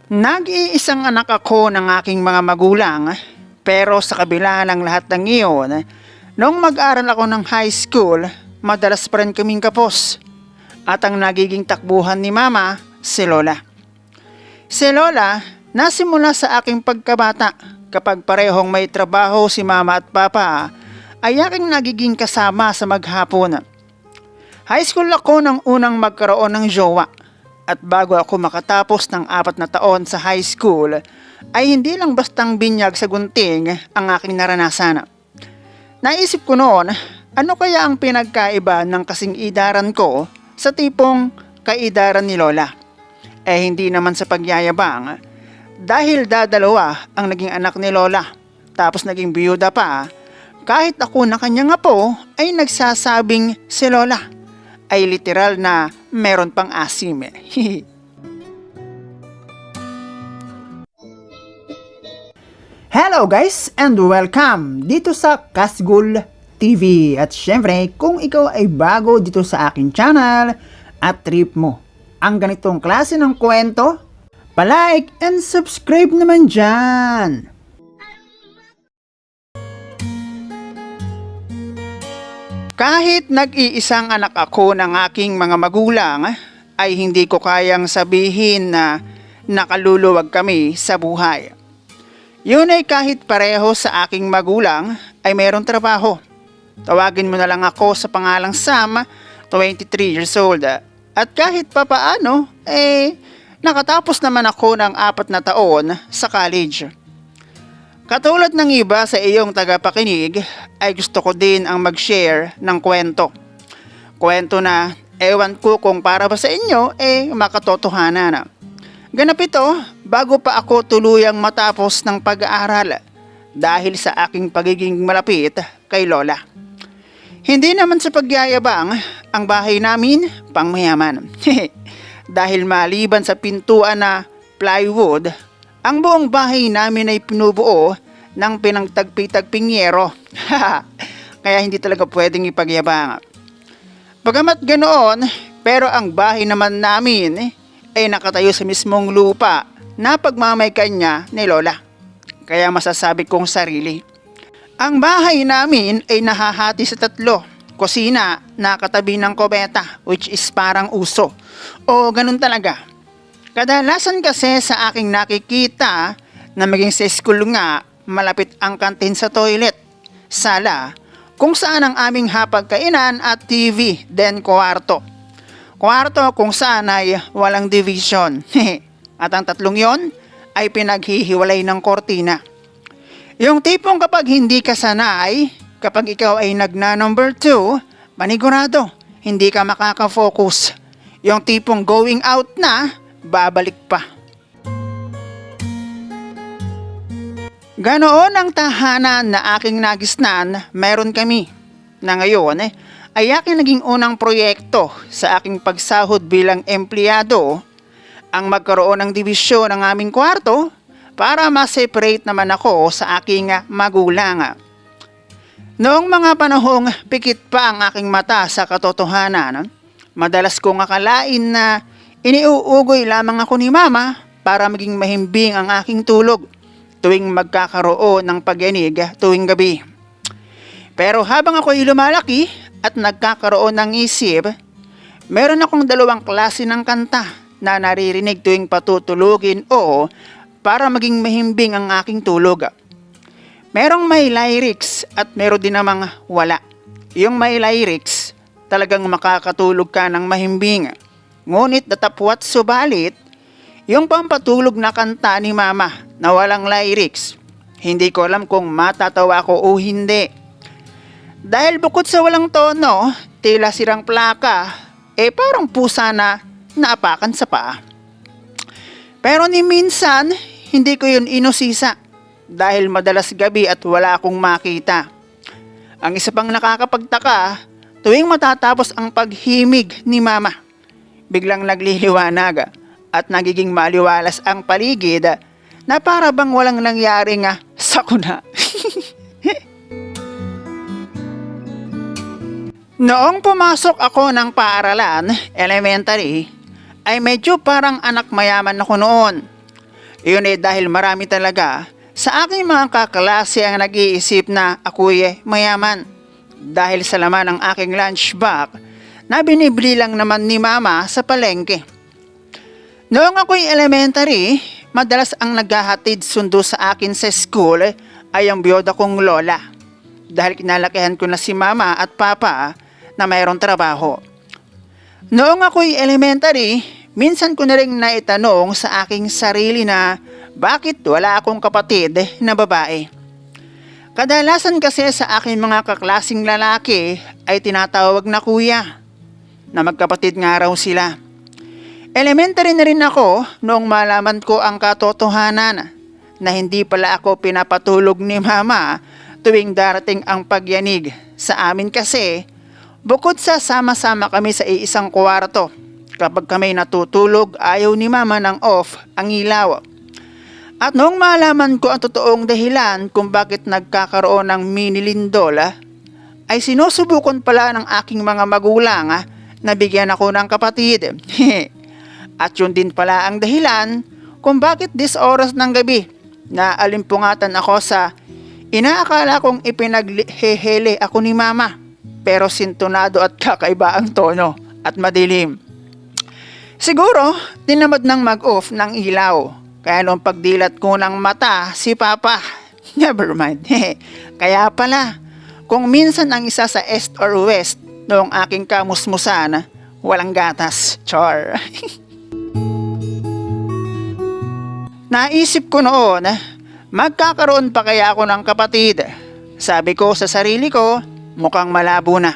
Nag-iisang anak ako ng aking mga magulang, pero sa kabila ng lahat ng iyon, nung mag-aral ako ng high school, madalas pa rin kaming kapos. At ang nagiging takbuhan ni mama, si Lola. Si Lola, nasimula sa aking pagkabata kapag parehong may trabaho si mama at papa, ay aking nagiging kasama sa maghapon. High school ako nang unang magkaroon ng jowa. At bago ako makatapos ng 4 na taon sa high school, ay hindi lang bastang binyag sa gunting ang aking naranasan. Naisip ko noon, ano kaya ang pinagkaiba ng kasing idaran ko sa tipong kaidaran ni Lola? Eh hindi naman sa pagyayabang, dahil dadalawa ang naging anak ni Lola, tapos naging biyuda pa, kahit ako na kanyang apo ay nagsasabing si Lola ay literal na meron pang asim. Hello guys and welcome dito sa Kasgul TV. At syempre kung ikaw ay bago dito sa aking channel at trip mo ang ganitong klase ng kwento, palike and subscribe naman dyan. Kahit nag-iisang anak ako ng aking mga magulang, ay hindi ko kayang sabihin na nakaluluwag kami sa buhay. Yun ay kahit pareho sa aking magulang ay mayroong trabaho. Tawagin mo na lang ako sa pangalang Sam, 23 years old. At kahit papaano, nakatapos naman ako ng 4 na taon sa college. Katulad ng iba sa iyong tagapakinig, ay gusto ko din ang mag-share ng kwento. Kwento na ewan ko kung para ba sa inyo makatotohanan na. Ganap ito bago pa ako tuluyang matapos ng pag-aaral dahil sa aking pagiging malapit kay Lola. Hindi naman sa pagyayabang, ang bahay namin pangmayaman. Dahil maliban sa pintuan na plywood, ang buong bahay namin ay pinubuo ng pinagtagpi-tagping yero. Kaya hindi talaga pwedeng ipagyabang. Bagamat ganoon, pero ang bahay naman namin ay nakatayo sa mismong lupa na pagmamaykan niya ni Lola. Kaya masasabi kong sarili. Ang bahay namin ay nahahati sa 3. Kusina na katabi ng kubeta, which is parang uso. O ganun talaga. Kadalasan kasi sa aking nakikita na maging sa school nga, malapit ang kantin sa toilet, sala, kung saan ang aming hapagkainan at TV, then kwarto. Kwarto kung saan ay walang division. At ang 3 yon ay pinaghihiwalay ng kortina. Yung tipong kapag hindi ka sanay, kapag ikaw ay nagna-number 2, panigurado, hindi ka makaka-focus. Yung tipong going out na, babalik pa. Ganoon ang tahanan na aking nagisnan, meron kami. Na ngayon ay aking naging unang proyekto sa aking pagsahod bilang empleyado, ang magkaroon ng dibisyon ng aming kwarto para ma-separate naman ako sa aking magulang. Noong mga panahong pikit pa ang aking mata sa katotohanan, madalas kong akalain na iniuugoy lamang ako ni mama para maging mahimbing ang aking tulog tuwing magkakaroon ng pagyanig tuwing gabi. Pero habang ako'y lumalaki at nagkakaroon ng isip, meron akong 2 klase ng kanta na naririnig tuwing patutulugin o para maging mahimbing ang aking tulog. Merong may lyrics at meron din namang wala. Yung may lyrics, talagang makakatulog ka ng mahimbing. Ngunit datapwat subalit, yung pampatulog na kanta ni mama na walang lyrics, hindi ko alam kung matatawa ko o hindi. Dahil bukod sa walang tono, tila sirang plaka, parang pusa na naapakan sa paa. Pero ni minsan, hindi ko yun inusisa dahil madalas gabi at wala akong makita. Ang isa pang nakakapagtaka, tuwing matatapos ang paghimig ni mama, biglang nagliliwanag at nagiging maliwalas ang paligid na para bang walang nangyaring sakuna. Noong pumasok ako ng paaralan, elementary, ay medyo parang anak mayaman ako noon. Iyon ay dahil marami talaga sa aking mga kaklase ang nag-iisip na ako'y mayaman. Dahil sa laman ng aking lunch bag na binibili lang naman ni mama sa palengke. Noong ako'y elementary, madalas ang naghahatid sundo sa akin sa school ay ang biyoda kong lola. Dahil kinalakihan ko na si mama at papa na mayroong trabaho. Noong ako'y elementary, minsan ko na rin naitanong sa aking sarili na bakit wala akong kapatid na babae. Kadalasan kasi sa aking mga kaklasing lalaki ay tinatawag na kuya, na magkapatid nga raw sila. Elementary na rin ako noong malaman ko ang katotohanan na hindi pala ako pinapatulog ni mama tuwing darating ang pagyanig. Sa amin kasi, bukod sa sama-sama kami sa iisang kwarto, kapag kami natutulog ayaw ni mama ng off ang ilaw. At noong malaman ko ang totoong dahilan kung bakit nagkakaroon ng mini lindol, ay sinusubukan pala ng aking mga magulang na bigyan ako ng kapatid. At yun din pala ang dahilan kung bakit this oras ng gabi na alimpungatan ako sa inaakala kong ipinaghehele ako ni mama, pero sintonado at kakaiba ang tono at madilim. Siguro, tinamad ng mag-off ng ilaw. Kaya nung pagdilat ko ng mata si papa, never mind. Kaya pala, kung minsan ang isa sa east or west noong aking kamusmusan, walang gatas. Char. Naisip ko noon, magkakaroon pa kaya ako ng kapatid? Sabi ko sa sarili ko, mukhang malabo na.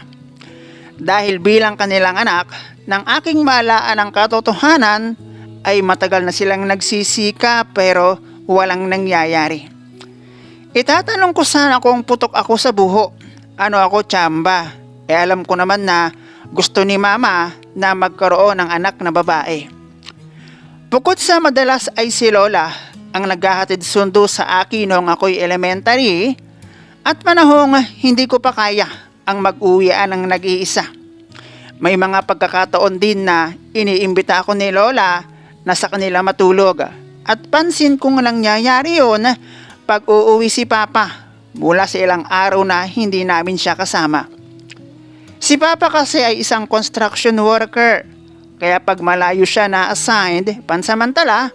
Dahil bilang kanilang anak, ng aking malaan ang katotohanan, ay matagal na silang nagsisika pero walang nangyayari. Itatanong ko sana kung putok ako sa buho. Ano ako, tsamba? Alam ko naman na gusto ni mama na magkaroon ng anak na babae. Bukod sa madalas ay si lola ang naghahatid sundo sa akin noong ako'y elementary at panahong hindi ko pa kaya ang mag-uwian ng nag-iisa. May mga pagkakataon din na iniimbita ako ni lola na sa kanila matulog at pansin kong nangyayari yun pag uuwi si papa mula sa ilang araw na hindi namin siya kasama. Si papa kasi ay isang construction worker, kaya pag malayo siya na assigned pansamantala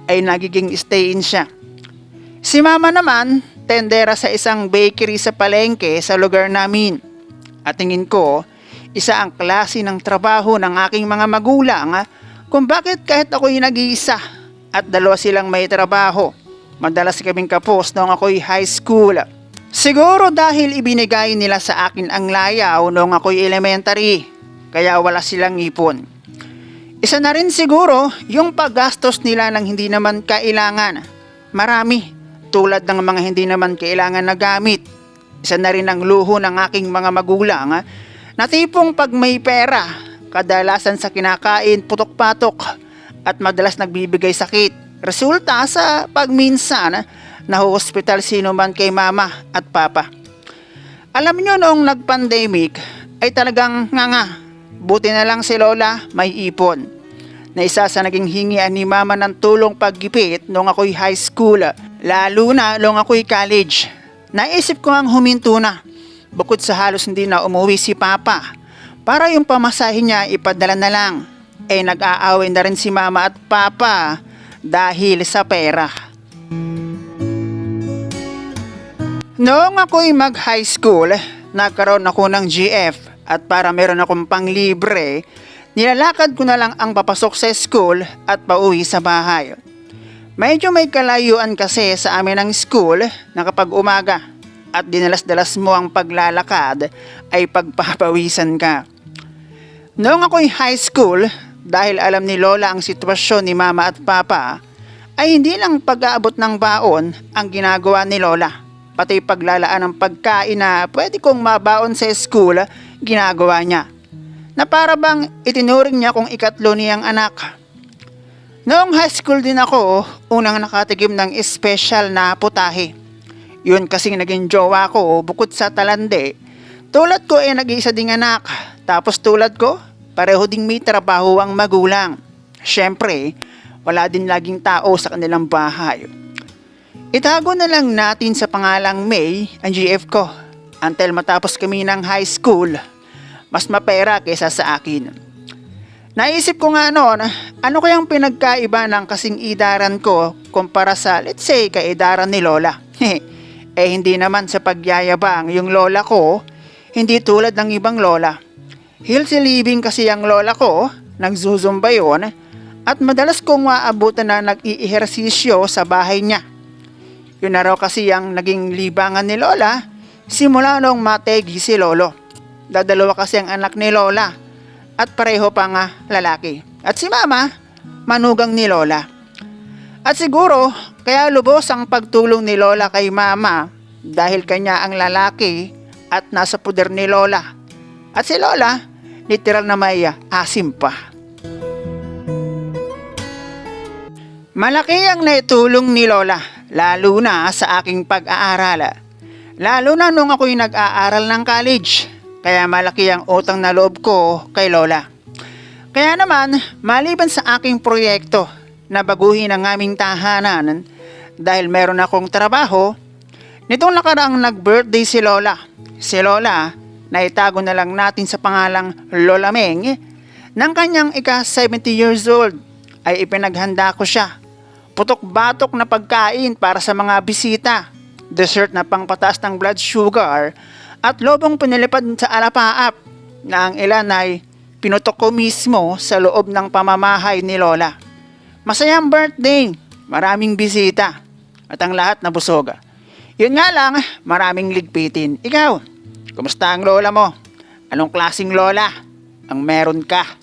ay nagiging stay-in siya. Si mama naman tendera sa isang bakery sa palengke sa lugar namin at tingin ko isa ang klase ng trabaho ng aking mga magulang kung bakit kahit ako'y nag-iisa at dalawa silang may trabaho, madalas kaming kapos noong ako'y high school. Siguro dahil ibinigay nila sa akin ang layaw noong ako'y elementary, kaya wala silang ipon. Isa na rin siguro yung paggastos nila ng hindi naman kailangan. Marami, tulad ng mga hindi naman kailangan na gamit. Isa na rin ang luho ng aking mga magulang na tipong pag may pera, kadalasan sa kinakain putok-patok at madalas nagbibigay sakit. Resulta sa pagminsan na hospital sino man kay mama at papa. Alam nyo noong nag-pandemic ay talagang nga. Buti na lang si lola may ipon. Na isa sa naging hingian ni mama ng tulong paggipit noong ako'y high school, lalo na noong ako'y college. Naisip ko ang huminto na. Bukod sa halos hindi na umuwi si papa, para yung pamasahin niya ipadala na lang, nag-aaway na rin si mama at papa dahil sa pera. Noong ako'y mag-high school, nagkaroon ako ng GF at para meron akong panglibre, nilalakad ko na lang ang papasok sa school at pauwi sa bahay. Medyo may kalayuan kasi sa amin ng school na kapag umaga at dinalas-dalas mo ang paglalakad ay pagpapawisan ka. Noong ako'y high school, dahil alam ni lola ang sitwasyon ni mama at papa, ay hindi lang pag-aabot ng baon ang ginagawa ni lola, pati paglalaan ng pagkain na pwede kong mabaon sa school, ginagawa niya. Na para bang itinuring niya kung ikatlo niyang anak. Noong high school din ako, unang nakatikim ng special na putahe. Yun kasing naging jowa ko bukod sa talande. Tulad ko nag-iisa ding anak. Tapos tulad ko, pareho ding may trabaho ang magulang. Syempre, wala din laging tao sa kanilang bahay. Itago na lang natin sa pangalang May ang GF ko until matapos kami ng high school. Mas mapera kaysa sa akin. Naisip ko nga noon, ano kayang pinagkaiba ng kasing idaran ko kumpara sa let's say kaidaran ni Lola. Hindi naman sa pagyayabang yung lola ko, hindi tulad ng ibang lola. Healthy living kasi ang lola ko, nagzuzumba yun, at madalas kong maabutan na nag-iihersisyo sa bahay niya. Yun na raw kasi ang naging libangan ni Lola, simula nung mategi si Lolo. Dadalawa kasi ang anak ni Lola, at pareho pa nga lalaki. At si Mama, manugang ni Lola. At siguro, kaya lubos ang pagtulong ni Lola kay Mama, dahil kanya ang lalaki at nasa puder ni Lola. At si Lola, literal na may asim pa. Malaki ang naitulong ni Lola, lalo na sa aking pag-aaral. Lalo na nung ako'y nag-aaral ng college, kaya malaki ang utang na loob ko kay Lola. Kaya naman, maliban sa aking proyekto na baguhin ang aming tahanan dahil meron akong trabaho, nitong nakaraang nag-birthday si Lola. Si Lola, na itago na lang natin sa pangalang Lola Meng, ng kanyang ika-70 years old, ay ipinaghanda ko siya. Putok-batok na pagkain para sa mga bisita, dessert na pangpataas ng blood sugar, at lobong pinilipad sa alapaap na ang ilan ay pinutok ko mismo sa loob ng pamamahay ni Lola. Masayang birthday, maraming bisita, at ang lahat na busog. Yun nga lang, maraming ligpitin. Ikaw, kumusta ang lola mo? Anong klaseng lola ang meron ka?